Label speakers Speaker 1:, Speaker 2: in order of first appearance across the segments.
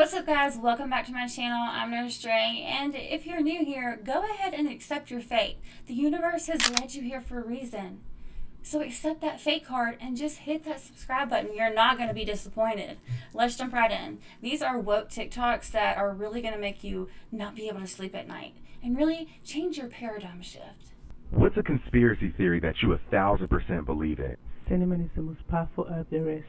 Speaker 1: What's up, guys? Welcome back to my channel. I'm Nurse Dre, and if you're new here, go ahead and accept your fate. The universe has led you here for a reason. So accept that fate card and just hit that subscribe button. You're not going to be disappointed. Let's jump right in. These are woke TikToks that are really going to make you not be able to sleep at night and really change your paradigm shift.
Speaker 2: What's a conspiracy theory that you 1,000% believe in?
Speaker 3: Cinnamon is the most powerful herb there is.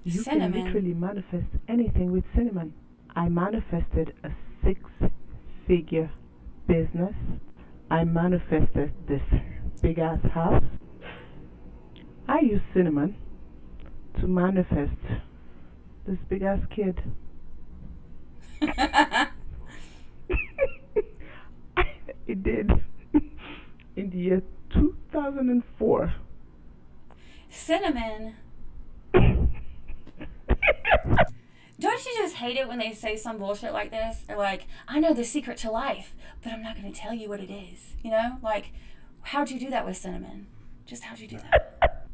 Speaker 3: You
Speaker 1: Cinnamon?
Speaker 3: can literally manifest anything with cinnamon. I manifested a 6-figure business. I manifested this big ass house. I use cinnamon to manifest this big ass kid. It did. In the year 2004.
Speaker 1: Cinnamon? Don't you just hate it when they say some bullshit like this? They're like, I know the secret to life, but I'm not going to tell you what it is. You know? Like, how'd you do that with cinnamon? Just how'd you do that?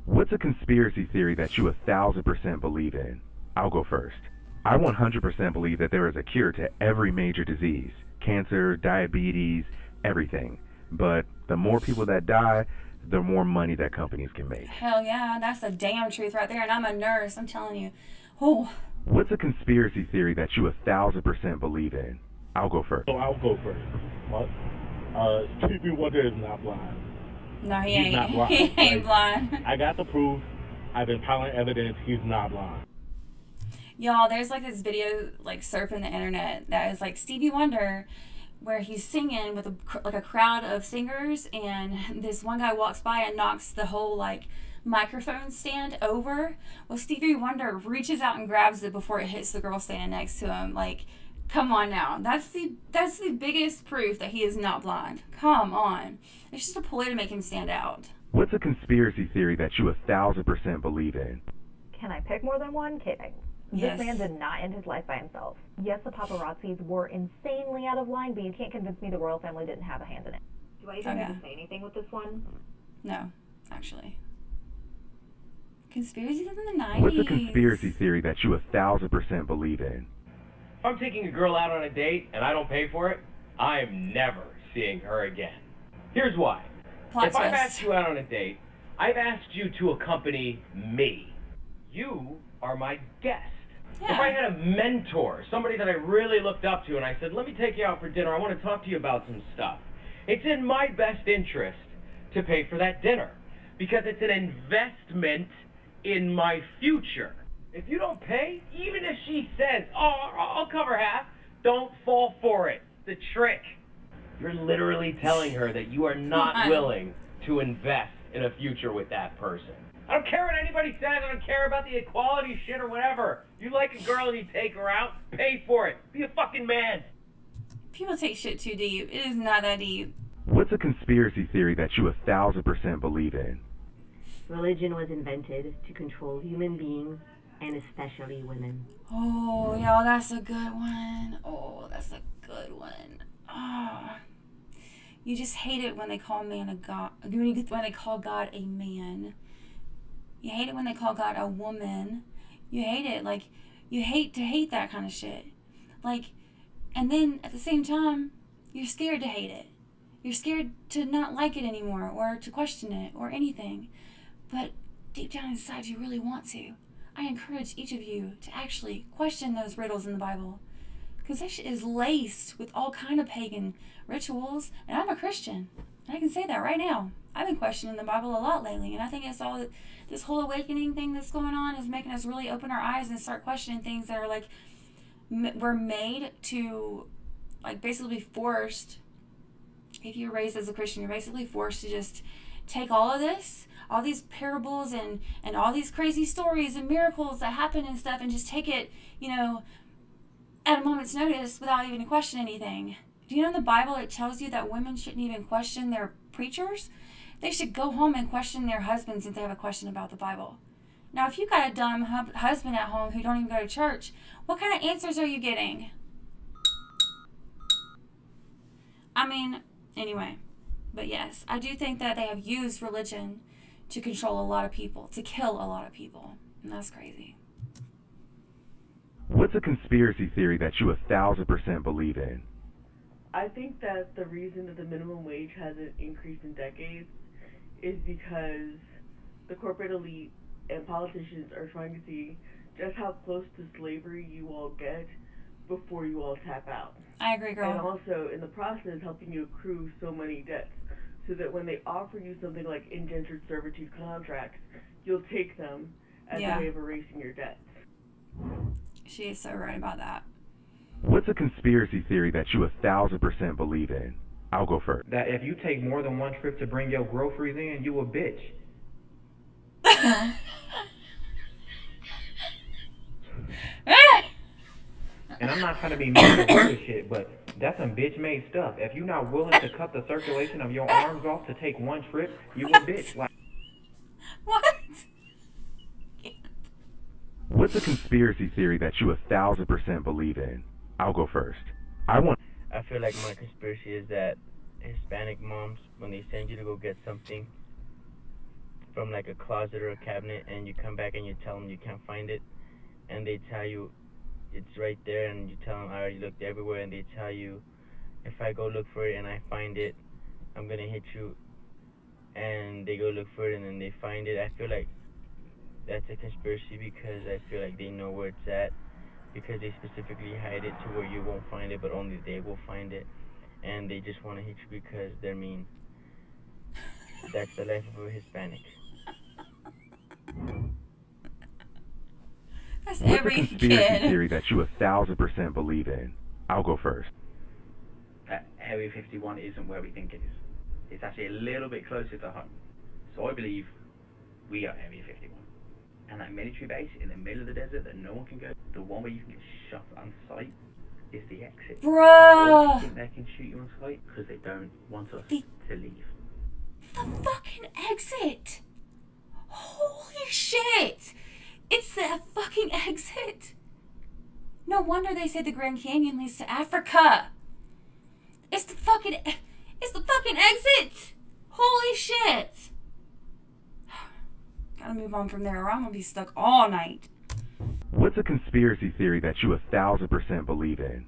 Speaker 2: What's a conspiracy theory that you 1,000% believe in? I'll go first. I 100% believe that there is a cure to every major disease. Cancer, diabetes, everything. But the more people that die, the more money that companies can make.
Speaker 1: Hell yeah, that's the damn truth right there. And I'm a nurse, I'm telling you. Oh.
Speaker 2: What's a conspiracy theory that you 1,000% believe in? I'll go first.
Speaker 4: So I'll go first. Stevie Wonder is not blind.
Speaker 1: No, he
Speaker 4: He's
Speaker 1: ain't.
Speaker 4: not blind.
Speaker 1: He ain't blind.
Speaker 4: I got the proof. I've been piling evidence. He's not blind.
Speaker 1: Y'all, there's like this video like surfing the internet that is like Stevie Wonder, where he's singing with a crowd of singers, and this one guy walks by and knocks the whole like microphone stand over. Well, Stevie Wonder reaches out and grabs it before it hits the girl standing next to him. Like, come on now. That's the biggest proof that he is not blind. Come on. It's just a ploy to make him stand out.
Speaker 2: What's a conspiracy theory that you 1,000% believe in?
Speaker 5: Can I pick more than one? Kidding.
Speaker 1: Yes.
Speaker 5: This man did not end his life by himself. Yes, the paparazzis were insanely out of line, but you can't convince me the royal family didn't have a hand in it. Do I even need to say anything with this one?
Speaker 1: No, actually. Conspiracies in the 90s.
Speaker 2: What's a conspiracy theory that you 1,000% believe in?
Speaker 6: If I'm taking a girl out on a date and I don't pay for it, I'm never seeing her again. Here's why.
Speaker 1: Plot
Speaker 6: If I've
Speaker 1: twist.
Speaker 6: asked you out on a date, I've asked you to accompany me. You are my guest.
Speaker 1: Yeah.
Speaker 6: If I had a mentor, somebody that I really looked up to, and I said, let me take you out for dinner, I want to talk to you about some stuff, it's in my best interest to pay for that dinner, because it's an investment in my future. If you don't pay, even if she says, oh, I'll cover half, don't fall for it. The trick. You're literally telling her that you are not willing to invest in a future with that person. I don't care what anybody says. I don't care about the equality shit or whatever. You like a girl and you take her out, pay for it. Be a fucking man.
Speaker 1: People take shit too deep. It is not that deep.
Speaker 2: What's a conspiracy theory that you 1,000% believe in?
Speaker 7: Religion was invented to control human beings, and especially women.
Speaker 1: Oh, y'all, that's a good one. Oh, that's a good one. Oh. You just hate it when they call man a god. When they call God a man. You hate it when they call God a woman. You hate it. Like, you hate to hate that kind of shit. Like, and then at the same time, you're scared to hate it. You're scared to not like it anymore or to question it or anything. But deep down inside, you really want to. I encourage each of you to actually question those riddles in the Bible. Because that shit is laced with all kind of pagan rituals. And I'm a Christian. And I can say that right now. I've been questioning the Bible a lot lately. And I think it's all this whole awakening thing that's going on is making us really open our eyes and start questioning things that are like, we're made to like basically be forced. If you're raised as a Christian, you're basically forced to just take all of this, all these parables and all these crazy stories and miracles that happen and stuff, and just take it, at a moment's notice without even questioning anything. Do you know in the Bible it tells you that women shouldn't even question their preachers? They should go home and question their husbands if they have a question about the Bible. Now, if you got a dumb husband at home who don't even go to church, what kind of answers are you getting? I mean, anyway. But yes, I do think that they have used religion to control a lot of people, to kill a lot of people. And that's crazy.
Speaker 2: What's a conspiracy theory that you 1,000% believe in?
Speaker 8: I think that the reason that the minimum wage hasn't increased in decades is because the corporate elite and politicians are trying to see just how close to slavery you all get before you all tap out.
Speaker 1: I agree, girl.
Speaker 8: And also, in the process, helping you accrue so many debts so that when they offer you something like indentured servitude contracts, you'll take them as a way of erasing your debts.
Speaker 1: She is so right about that.
Speaker 2: What's a conspiracy theory that you 1,000% believe in? I'll go first.
Speaker 9: That if you take more than one trip to bring your groceries in, you a bitch. And I'm not trying to be mean or weird shit, but that's some bitch-made stuff. If you're not willing to cut the circulation of your arms off to take one trip, you a bitch. Like,
Speaker 1: what?
Speaker 2: What's a conspiracy theory that you 1,000% believe in? I'll go first.
Speaker 10: I feel like my conspiracy is that Hispanic moms, when they send you to go get something from like a closet or a cabinet, and you come back and you tell them you can't find it, and they tell you it's right there, and you tell them I already looked everywhere, and they tell you if I go look for it and I find it, I'm gonna hit you, and they go look for it and then they find it. I feel like that's a conspiracy because I feel like they know where it's at, because they specifically hide it to where you won't find it, but only they will find it, and they just want to hit you because they're mean. That's the life of a Hispanic.
Speaker 1: That's
Speaker 2: What's
Speaker 1: every
Speaker 2: a conspiracy
Speaker 1: kid.
Speaker 2: theory that you 1,000% believe in? I'll go first.
Speaker 11: Area 51 isn't where we think it is. It's actually a little bit closer to home. So I believe we are Area 51. And that military base in the middle of the desert that no one can go, the one where you can get shot on sight, is the exit.
Speaker 1: Bruh!
Speaker 11: Why do you think they can shoot you on sight? Because they don't want us to leave.
Speaker 1: The fucking exit! Holy shit! It's the fucking exit! No wonder they say the Grand Canyon leads to Africa! It's the fucking exit! Holy shit! Gotta move on from there or I'm gonna be stuck all night.
Speaker 2: What's a conspiracy theory that you 1,000% believe in?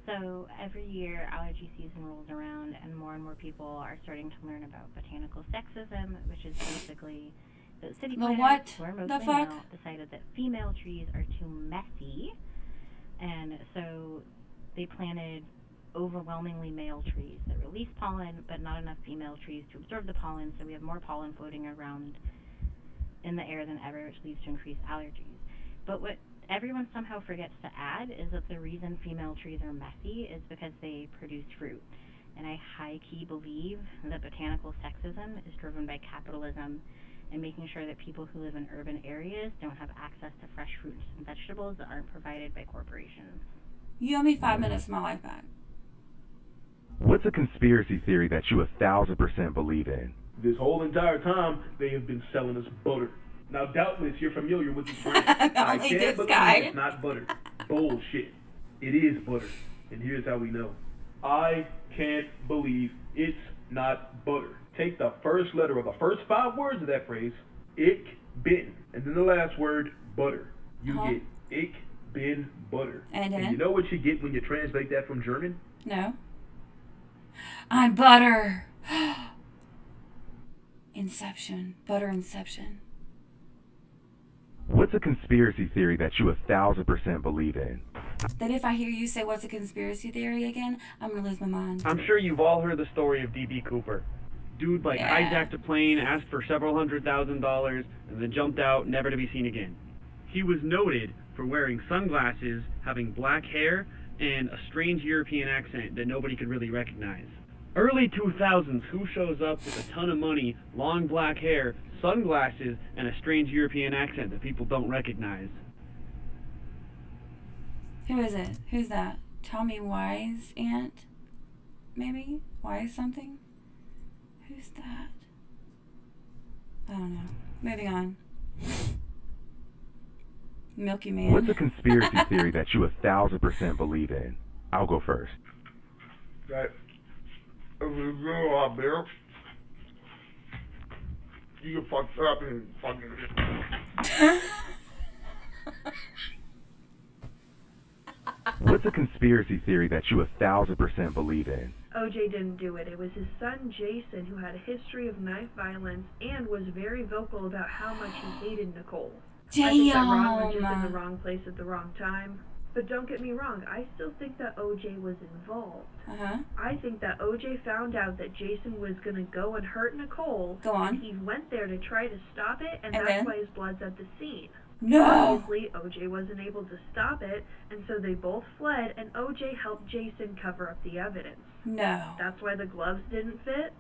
Speaker 12: So every year allergy season rolls around and more people are starting to learn about botanical sexism, which is basically the city planners, who are mostly male, decided that female trees are too messy, and so they planted overwhelmingly male trees that release pollen, but not enough female trees to absorb the pollen, so we have more pollen floating around in the air than ever, which leads to increased allergies. But what everyone somehow forgets to add is that the reason female trees are messy is because they produce fruit. And I high-key believe that botanical sexism is driven by capitalism and making sure that people who live in urban areas don't have access to fresh fruits and vegetables that aren't provided by corporations.
Speaker 1: You owe me 5 minutes of my life back.
Speaker 2: What's a conspiracy theory that you 1,000% believe in?
Speaker 4: This whole entire time, they have been selling us butter. Now, doubtless, you're familiar with this brand. I can't believe it's not butter. Bullshit. It is butter. And here's how we know. I can't believe it's not butter. Take the first letter of the first 5 words of that phrase, ich bin, and then the last word, butter. You get ich bin butter.
Speaker 1: And
Speaker 4: you know what you get when you translate that from German?
Speaker 1: No. I'm butter. Inception. Butter inception.
Speaker 2: What's a conspiracy theory that you 1,000% believe in?
Speaker 1: That if I hear you say what's a conspiracy theory again, I'm gonna lose my mind.
Speaker 13: I'm sure you've all heard the story of D.B. Cooper. Dude hijacked a plane, asked for several $100,000, and then jumped out, never to be seen again. He was noted for wearing sunglasses, having black hair, and a strange European accent that nobody could really recognize. Early 2000s, who shows up with a ton of money, long black hair, sunglasses, and a strange European accent that people don't recognize?
Speaker 1: Who is it? Who's that? Tommy Wise aunt? Maybe? Wise something? Who's that? I don't know. Moving on. Milky Man.
Speaker 2: What's a conspiracy theory that you 1,000% believe in? I'll go first.
Speaker 4: That if you go out there, you get fucked up and fucking
Speaker 2: What's a conspiracy theory that you 1,000% believe in?
Speaker 8: OJ didn't do it. It was his son Jason who had a history of knife violence and was very vocal about how much he hated Nicole. I think that Ron was just in the wrong place at the wrong time. But don't get me wrong, I still think that OJ was involved. I think that OJ found out that Jason was going to go and hurt Nicole.
Speaker 1: Go on.
Speaker 8: And he went there to try to stop it, and that's why his blood's at the scene.
Speaker 1: No!
Speaker 8: Obviously, OJ wasn't able to stop it, and so they both fled, and OJ helped Jason cover up the evidence.
Speaker 1: No.
Speaker 8: That's why the gloves didn't fit,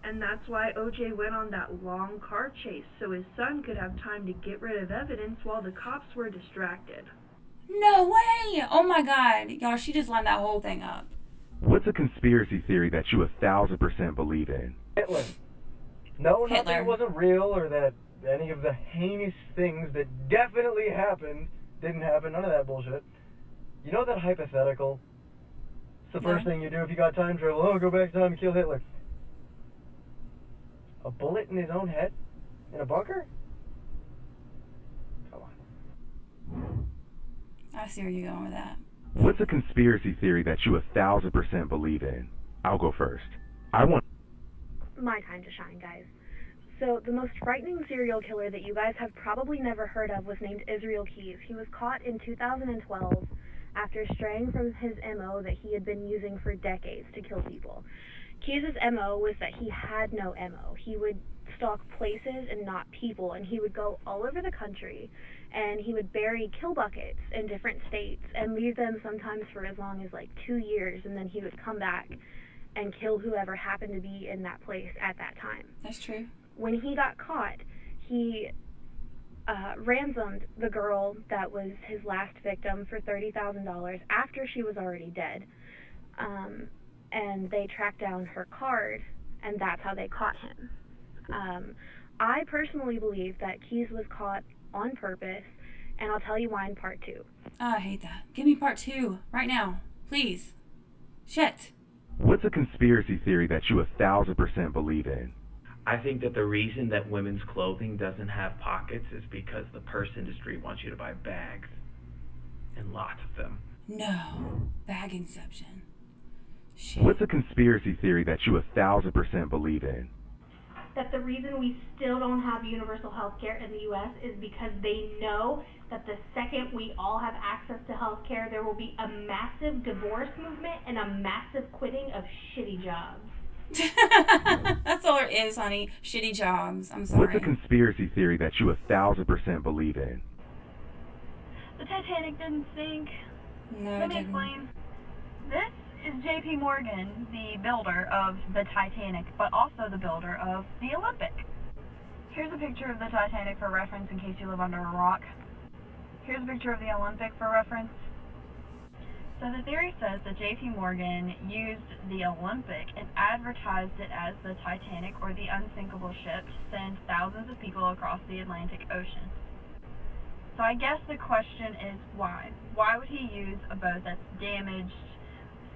Speaker 8: and that's why OJ went on that long car chase, so his son could have time to get rid of evidence while the cops were distracted.
Speaker 1: No way! Oh my god. Y'all, she just lined that whole thing up.
Speaker 2: What's a conspiracy theory that you 1,000% believe in?
Speaker 14: Hitler. No,
Speaker 1: Hitler.
Speaker 14: nothing wasn't real, or that any of the heinous things that definitely happened didn't happen. None of that bullshit. You know that hypothetical? It's the first thing you do if you got time travel. Oh, go back in time and kill Hitler. A bullet in his own head? In a bunker? Come on.
Speaker 1: I see where you're going with that.
Speaker 2: What's a conspiracy theory that you 1,000% believe in? I'll go first. I want...
Speaker 15: My time to shine, guys. So, the most frightening serial killer that you guys have probably never heard of was named Isreal Keys. He was caught in 2012 after straying from his MO that he had been using for decades to kill people. Keys' MO was that he had no MO. He would stalk places and not people, and he would go all over the country, and he would bury kill buckets in different states and leave them sometimes for as long as like 2 years, and then he would come back and kill whoever happened to be in that place at that time.
Speaker 1: That's true.
Speaker 15: When he got caught, he ransomed the girl that was his last victim for $30,000 after she was already dead. And they tracked down her card, and that's how they caught him. I personally believe that Keys was caught on purpose, and I'll tell you why in part 2.
Speaker 1: Oh, I hate that. Give me part 2 right now, please. Shit.
Speaker 2: What's a conspiracy theory that you 1,000% believe in?
Speaker 11: I think that the reason that women's clothing doesn't have pockets is because the purse industry wants you to buy bags. And lots of them.
Speaker 1: No. Bag inception. Shit.
Speaker 2: What's a conspiracy theory that you 1,000% believe in?
Speaker 15: That the reason we still don't have universal health care in the U.S. is because they know that the second we all have access to health care, there will be a massive divorce movement and a massive quitting of shitty jobs.
Speaker 1: That's all there is, honey. Shitty jobs. I'm sorry.
Speaker 2: What's a conspiracy theory that you 1,000% believe in?
Speaker 16: The Titanic didn't sink.
Speaker 1: No,
Speaker 16: Let me explain. This is J.P. Morgan, the builder of the Titanic, but also the builder of the Olympic. Here's a picture of the Titanic for reference in case you live under a rock. Here's a picture of the Olympic for reference. So the theory says that J.P. Morgan used the Olympic and advertised it as the Titanic, or the unsinkable ship, to send thousands of people across the Atlantic Ocean. So I guess the question is why? Why would he use a boat that's damaged,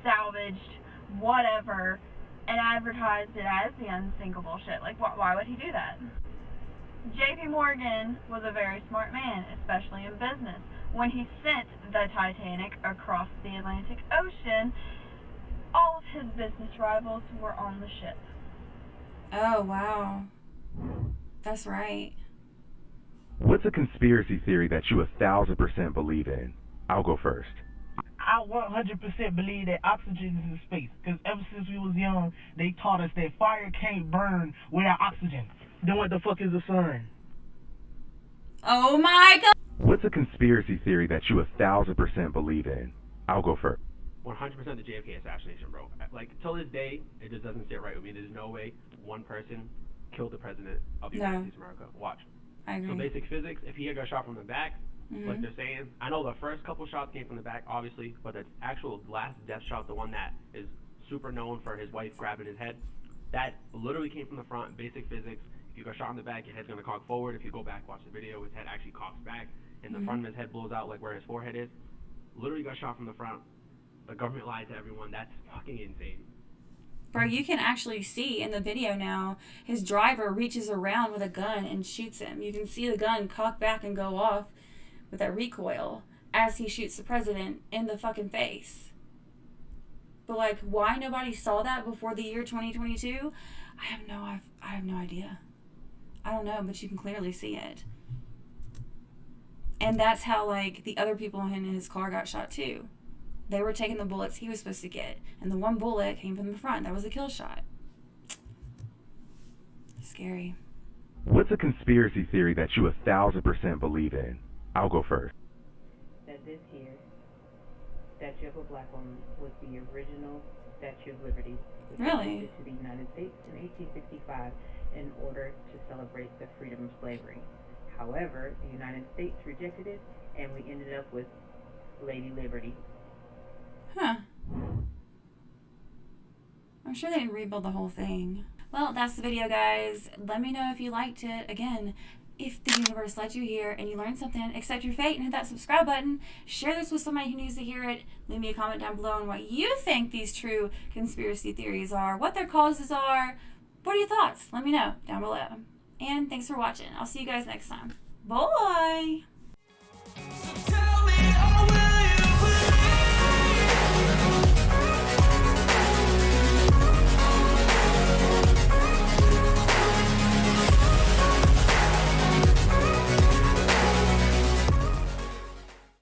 Speaker 16: salvaged, whatever, and advertised it as the unsinkable ship? Like, why would he do that? J.P. Morgan was a very smart man, especially in business. When he sent the Titanic across the Atlantic Ocean, all of his business rivals were on the ship.
Speaker 1: Oh, wow. That's right.
Speaker 2: What's a conspiracy theory that you 1,000% believe in? I'll go first.
Speaker 17: I 100% believe that oxygen is in space, because ever since we was young, they taught us that fire can't burn without oxygen. Then what the fuck is the sun?
Speaker 1: Oh my god!
Speaker 2: What's a conspiracy theory that you 1,000% believe in? I'll go first.
Speaker 13: 100% the JFK assassination, bro. Like, till this day, it just doesn't sit right with me. There's no way one person killed the president of the United States of America. Watch.
Speaker 1: I agree.
Speaker 13: So basic physics, if he had got shot from the back, like they're saying, I know the first couple shots came from the back, obviously, but the actual last death shot, the one that is super known for his wife grabbing his head, that literally came from the front. Basic physics. If you got shot in the back, your head's going to cock forward. If you go back, watch the video, his head actually cocks back, and the front of his head blows out like where his forehead is. Literally got shot from the front. The government lied to everyone. That's fucking insane.
Speaker 1: Bro, you can actually see in the video now, his driver reaches around with a gun and shoots him. You can see the gun cock back and go off with that recoil as he shoots the president in the fucking face. But like, why nobody saw that before the year 2022? I have no idea. I don't know, but you can clearly see it. And that's how, like, the other people in his car got shot too. They were taking the bullets he was supposed to get, and the one bullet came from the front. That was a kill shot. Scary.
Speaker 2: What's a conspiracy theory that you 1,000% believe in? I'll go first.
Speaker 18: That this here statue of a black woman was the original Statue of Liberty, which was
Speaker 1: Really?
Speaker 18: gifted to the United States in 1865 in order to celebrate the freedom of slavery. However, the United States rejected it, and we ended up with Lady Liberty.
Speaker 1: Huh. I'm sure they didn't rebuild the whole thing. Well, that's the video, guys. Let me know if you liked it. Again, if the universe led you here and you learned something, accept your fate and hit that subscribe button. Share this with somebody who needs to hear it. Leave me a comment down below on what you think these true conspiracy theories are, what their causes are. What are your thoughts? Let me know down below. And thanks for watching. I'll see you guys next time. Bye!